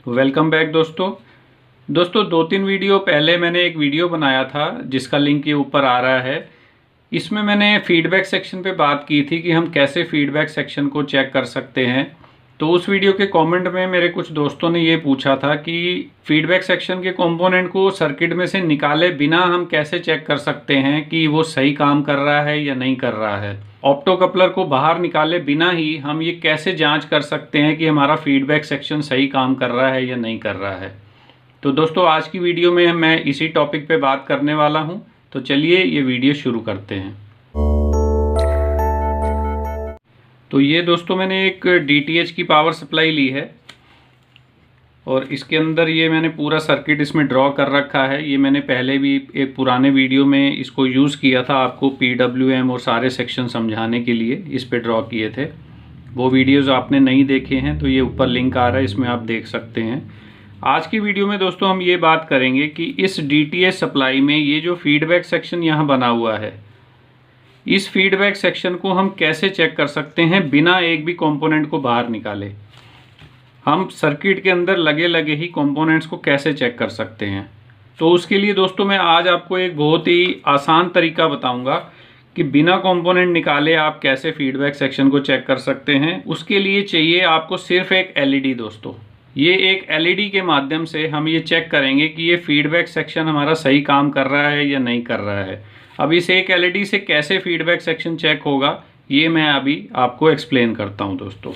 Welcome back दोस्तों 2-3 video पहले मैंने एक वीडियो बनाया था जिसका लिंक ये ऊपर आ रहा है। इसमें मैंने फीडबैक सेक्शन पे बात की थी कि हम कैसे फीडबैक सेक्शन को चेक कर सकते हैं। तो उस वीडियो के कमेंट में मेरे कुछ दोस्तों ने ये पूछा था कि फीडबैक सेक्शन के कंपोनेंट को सर्किट में से निकाले बिना हम कैसे चेक कर सकते हैं कि वो सही काम कर रहा है या नहीं कर रहा है। ऑप्टो कपलर को बाहर निकाले बिना ही हम ये कैसे जांच कर सकते हैं कि हमारा फीडबैक सेक्शन सही काम कर रहा है या नहीं कर रहा है। तो दोस्तों आज की वीडियो में मैं इसी टॉपिक पे बात करने वाला हूं। तो चलिए ये वीडियो शुरू करते हैं। तो ये दोस्तों मैंने एक DTH की पावर सप्लाई ली है और इसके अंदर ये मैंने पूरा सर्किट इसमें ड्रॉ कर रखा है। ये मैंने पहले भी एक पुराने वीडियो में इसको यूज़ किया था, आपको PWM और सारे सेक्शन समझाने के लिए इस पे ड्रॉ किए थे। वो वीडियोस आपने नहीं देखे हैं तो ये ऊपर लिंक आ रहा है, इसमें आप देख सकते हैं। आज की वीडियो में दोस्तों हम ये बात करेंगे कि इस DTH सप्लाई में ये जो फीडबैक सेक्शन यहाँ बना हुआ है, इस फीडबैक सेक्शन को हम कैसे चेक कर सकते हैं बिना एक भी कंपोनेंट को बाहर निकाले। हम सर्किट के अंदर लगे लगे ही कंपोनेंट्स को कैसे चेक कर सकते हैं। तो उसके लिए दोस्तों मैं आज आपको एक बहुत ही आसान तरीका बताऊंगा कि बिना कंपोनेंट निकाले आप कैसे फीडबैक सेक्शन को चेक कर सकते हैं। उसके लिए चाहिए आपको सिर्फ एक LED दोस्तों। ये एक LED के माध्यम से हम ये चेक करेंगे कि ये फीडबैक सेक्शन हमारा सही काम कर रहा है या नहीं कर रहा है। अब इस एक LED से कैसे फीडबैक सेक्शन चेक होगा ये मैं अभी आपको एक्सप्लेन करता हूँ दोस्तों।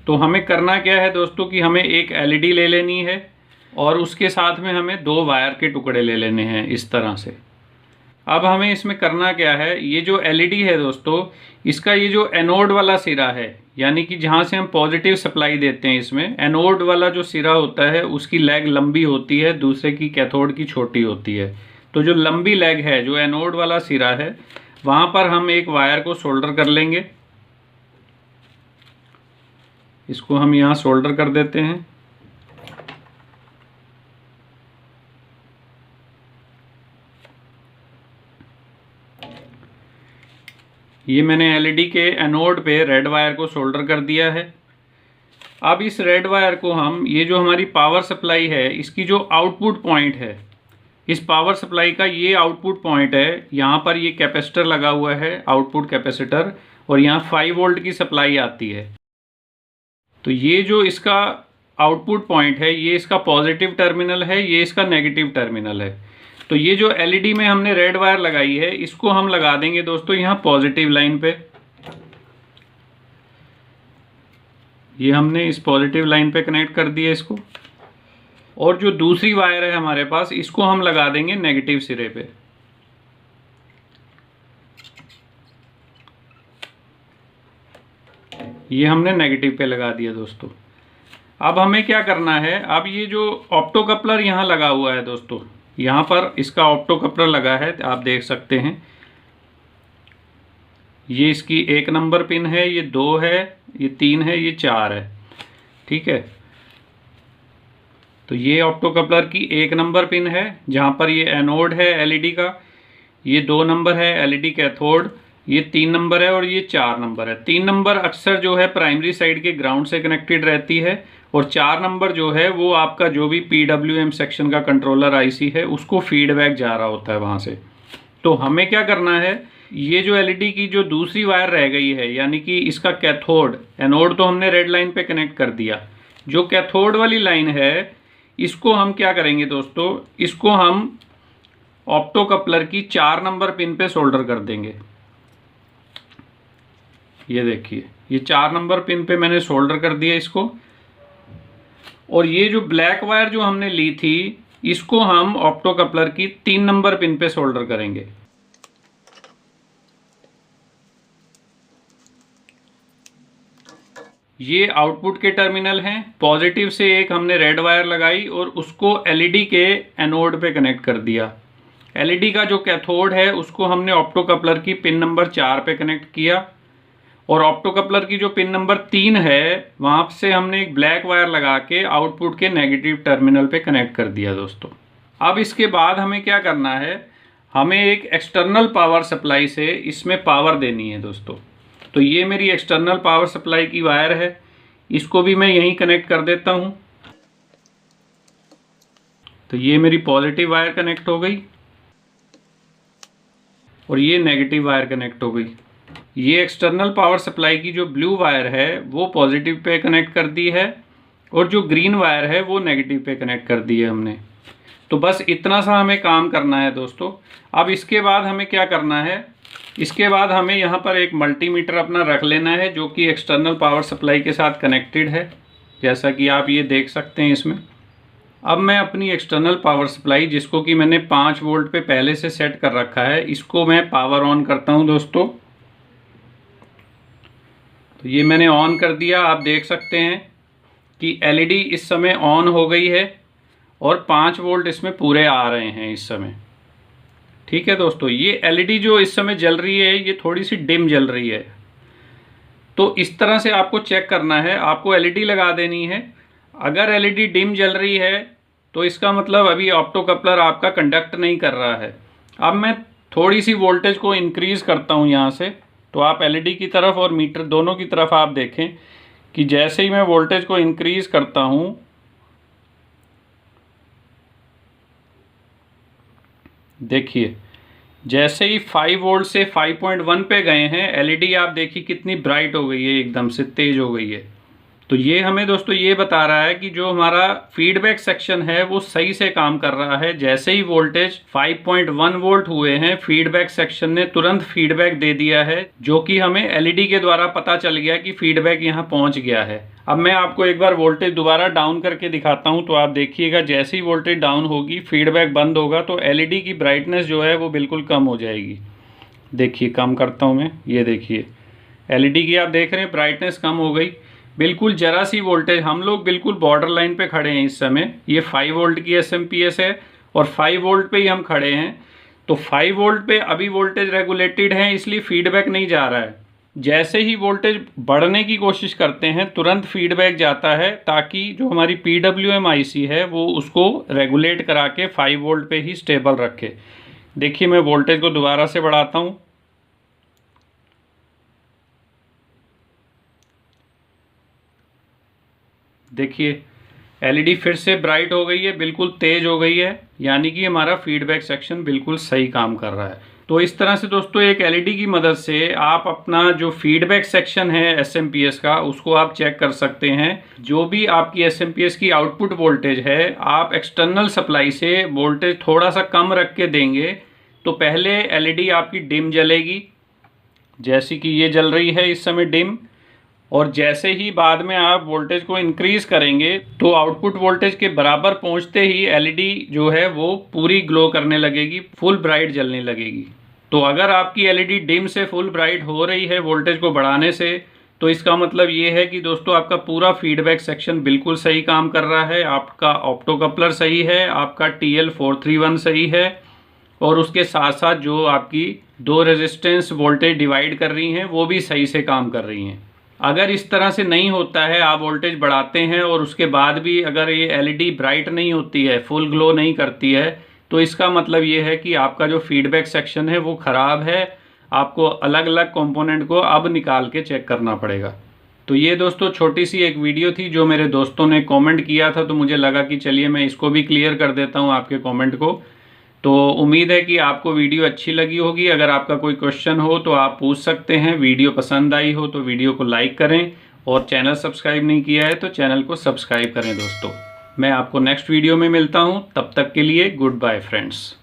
तो हमें करना क्या है दोस्तों कि हमें एक LED ले लेनी है और उसके साथ में हमें 2 वायर के टुकड़े ले लेने हैं इस तरह से। अब हमें इसमें करना क्या है, ये जो LED है दोस्तों, इसका ये जो एनोड वाला सिरा है, यानी कि जहाँ से हम पॉजिटिव सप्लाई देते हैं, इसमें एनोड वाला जो सिरा होता है उसकी लेग लंबी होती है, दूसरे की कैथोड की छोटी होती है। तो जो लंबी लेग है, जो एनोड वाला सिरा है, वहाँ पर हम एक वायर को सोल्डर कर लेंगे। इसको हम यहाँ सोल्डर कर देते हैं। ये मैंने LED के एनोड पे रेड वायर को सोल्डर कर दिया है। अब इस रेड वायर को हम, ये जो हमारी पावर सप्लाई है, इसकी जो आउटपुट पॉइंट है, इस पावर सप्लाई का ये आउटपुट पॉइंट है, यहाँ पर ये कैपेसिटर लगा हुआ है, आउटपुट कैपेसिटर, और यहाँ 5 वोल्ट की सप्लाई आती है। तो ये जो इसका आउटपुट पॉइंट है, ये इसका पॉजिटिव टर्मिनल है, ये इसका नेगेटिव टर्मिनल है। तो ये जो LED में हमने रेड वायर लगाई है, इसको हम लगा देंगे दोस्तों यहाँ पॉजिटिव लाइन पे। ये हमने इस पॉजिटिव लाइन पे कनेक्ट कर दिया इसको। और जो दूसरी वायर है हमारे पास, इसको हम लगा देंगे नेगेटिव सिरे पे। ये हमने नेगेटिव पे लगा दिया दोस्तों। अब हमें क्या करना है, अब ये जो ऑप्टो कपलर यहाँ लगा हुआ है दोस्तों, यहाँ पर इसका ऑप्टो कपलर लगा है, आप देख सकते हैं। ये इसकी 1 नंबर पिन है, ये 2 है, ये 3 है, ये 4 है, ठीक है। तो ये ऑप्टो कपलर की 1 नंबर पिन है, जहाँ पर ये एनोड है LED का। ये 2 नंबर है LED कैथोड, ये 3 नंबर है और ये 4 नंबर है। 3 नंबर अक्सर जो है प्राइमरी साइड के ग्राउंड से कनेक्टेड रहती है, और 4 नंबर जो है वो आपका जो भी PWM सेक्शन का कंट्रोलर IC है, उसको फीडबैक जा रहा होता है वहाँ से। तो हमें क्या करना है, ये जो LED की जो दूसरी वायर रह गई है, यानी कि इसका कैथोड, एनोड तो हमने रेड लाइन पे कनेक्ट कर दिया, जो कैथोड वाली लाइन है, इसको हम क्या करेंगे दोस्तों, इसको हम ऑप्टो कपलर की 4 नंबर पिन पे सोल्डर कर देंगे। ये देखिए, ये 4 नंबर पिन पे मैंने सोल्डर कर दिया इसको। और ये जो ब्लैक वायर जो हमने ली थी, इसको हम ऑप्टो कपलर की 3 नंबर पिन पे सोल्डर करेंगे। ये आउटपुट के टर्मिनल हैं। पॉजिटिव से एक हमने रेड वायर लगाई और उसको LED के एनोड पे कनेक्ट कर दिया। LED का जो कैथोड है उसको हमने ऑप्टो कपलर की पिन नंबर 4 पे कनेक्ट किया, और ऑप्टो कपलर की जो पिन नंबर 3 है, वहाँ से हमने एक ब्लैक वायर लगा के आउटपुट के नेगेटिव टर्मिनल पे कनेक्ट कर दिया दोस्तों। अब इसके बाद हमें क्या करना है, हमें एक एक्सटर्नल पावर सप्लाई से इसमें पावर देनी है दोस्तों। तो ये मेरी एक्सटर्नल पावर सप्लाई की वायर है, इसको भी मैं यहीं कनेक्ट कर देता हूँ। तो ये मेरी पॉजिटिव वायर कनेक्ट हो गई और ये नेगेटिव वायर कनेक्ट हो गई। ये एक्सटर्नल पावर सप्लाई की जो ब्लू वायर है वो पॉजिटिव पे कनेक्ट कर दी है और जो ग्रीन वायर है वो नेगेटिव पे कनेक्ट कर दी है हमने। तो बस इतना सा हमें काम करना है दोस्तों। अब इसके बाद हमें क्या करना है, इसके बाद हमें यहाँ पर एक मल्टीमीटर अपना रख लेना है जो कि एक्सटर्नल पावर सप्लाई के साथ कनेक्टेड है, जैसा कि आप ये देख सकते हैं इसमें। अब मैं अपनी एक्सटर्नल पावर सप्लाई, जिसको कि मैंने 5 वोल्ट पे पहले से सेट कर रखा है, इसको मैं पावर ऑन करता हूँ दोस्तों। तो ये मैंने ऑन कर दिया। आप देख सकते हैं कि एलईडी इस समय ऑन हो गई है और 5 वोल्ट इसमें पूरे आ रहे हैं इस समय। ठीक है दोस्तों, ये एलईडी जो इस समय जल रही है ये थोड़ी सी डिम जल रही है। तो इस तरह से आपको चेक करना है, आपको एलईडी लगा देनी है। अगर एलईडी डिम जल रही है तो इसका मतलब अभी ऑप्टो कपलर आपका कंडक्ट नहीं कर रहा है। अब मैं थोड़ी सी वोल्टेज को इंक्रीज़ करता हूँ यहाँ से, तो आप एलईडी की तरफ और मीटर दोनों की तरफ आप देखें कि जैसे ही मैं वोल्टेज को इंक्रीज़ करता हूँ, देखिए जैसे ही 5 वोल्ट से 5.1 पे गए हैं, एलईडी आप देखिए कितनी ब्राइट हो गई है, एकदम से तेज हो गई है। तो ये हमें दोस्तों ये बता रहा है कि जो हमारा फीडबैक सेक्शन है वो सही से काम कर रहा है। जैसे ही वोल्टेज 5.1 वोल्ट हुए हैं, फीडबैक सेक्शन ने तुरंत फीडबैक दे दिया है, जो कि हमें एलईडी के द्वारा पता चल गया कि फीडबैक यहाँ पहुँच गया है। अब मैं आपको एक बार वोल्टेज दोबारा डाउन करके दिखाता हूँ। तो आप देखिएगा जैसे ही वोल्टेज डाउन होगी, फीडबैक बंद होगा, तो एलईडी की ब्राइटनेस जो है वो बिल्कुल कम हो जाएगी। देखिए कम करता हूँ मैं, ये देखिए एलईडी की आप देख रहे हैं ब्राइटनेस कम हो गई। बिल्कुल जरा सी वोल्टेज, हम लोग बिल्कुल बॉर्डर लाइन पे खड़े हैं इस समय। ये 5 वोल्ट की एसएमपीएस है और 5 वोल्ट पे ही हम खड़े हैं। तो 5 वोल्ट पे अभी वोल्टेज रेगुलेटेड है, इसलिए फीडबैक नहीं जा रहा है। जैसे ही वोल्टेज बढ़ने की कोशिश करते हैं तुरंत फीडबैक जाता है, ताकि जो हमारी PWM आईसी है वो उसको रेगुलेट करा के 5 वोल्ट पे ही स्टेबल रखे। देखिए मैं वोल्टेज को दोबारा से बढ़ाता हूँ। देखिए एलईडी फिर से ब्राइट हो गई है, बिल्कुल तेज हो गई है, यानी कि हमारा फीडबैक सेक्शन बिल्कुल सही काम कर रहा है। तो इस तरह से दोस्तों एक एलईडी की मदद से आप अपना जो फीडबैक सेक्शन है एसएमपीएस का, उसको आप चेक कर सकते हैं। जो भी आपकी एसएमपीएस की आउटपुट वोल्टेज है, आप एक्सटर्नल सप्लाई से वोल्टेज थोड़ा सा कम रख के देंगे तो पहले एलईडी आपकी डिम जलेगी, जैसी कि ये जल रही है इस समय डिम। और जैसे ही बाद में आप वोल्टेज को इंक्रीज करेंगे तो आउटपुट वोल्टेज के बराबर पहुंचते ही एलईडी जो है वो पूरी ग्लो करने लगेगी, फुल ब्राइट जलने लगेगी। तो अगर आपकी एलईडी डिम से फुल ब्राइट हो रही है वोल्टेज को बढ़ाने से, तो इसका मतलब ये है कि दोस्तों आपका पूरा फीडबैक सेक्शन बिल्कुल सही काम कर रहा है। आपका ऑप्टो कपलर सही है, आपका TL431 सही है, और उसके साथ साथ जो आपकी 2 रेजिस्टेंस वोल्टेज डिवाइड कर रही हैं वो भी सही से काम कर रही हैं। अगर इस तरह से नहीं होता है, आप वोल्टेज बढ़ाते हैं और उसके बाद भी अगर ये एलईडी ब्राइट नहीं होती है, फुल ग्लो नहीं करती है, तो इसका मतलब ये है कि आपका जो फीडबैक सेक्शन है वो ख़राब है। आपको अलग अलग कंपोनेंट को अब निकाल के चेक करना पड़ेगा। तो ये दोस्तों छोटी सी एक वीडियो थी जो मेरे दोस्तों ने कमेंट किया था, तो मुझे लगा कि चलिए मैं इसको भी क्लियर कर देता हूँ आपके कमेंट को। तो उम्मीद है कि आपको वीडियो अच्छी लगी होगी। अगर आपका कोई क्वेश्चन हो तो आप पूछ सकते हैं। वीडियो पसंद आई हो तो वीडियो को लाइक करें, और चैनल सब्सक्राइब नहीं किया है तो चैनल को सब्सक्राइब करें दोस्तों। मैं आपको नेक्स्ट वीडियो में मिलता हूं, तब तक के लिए गुड बाय फ्रेंड्स।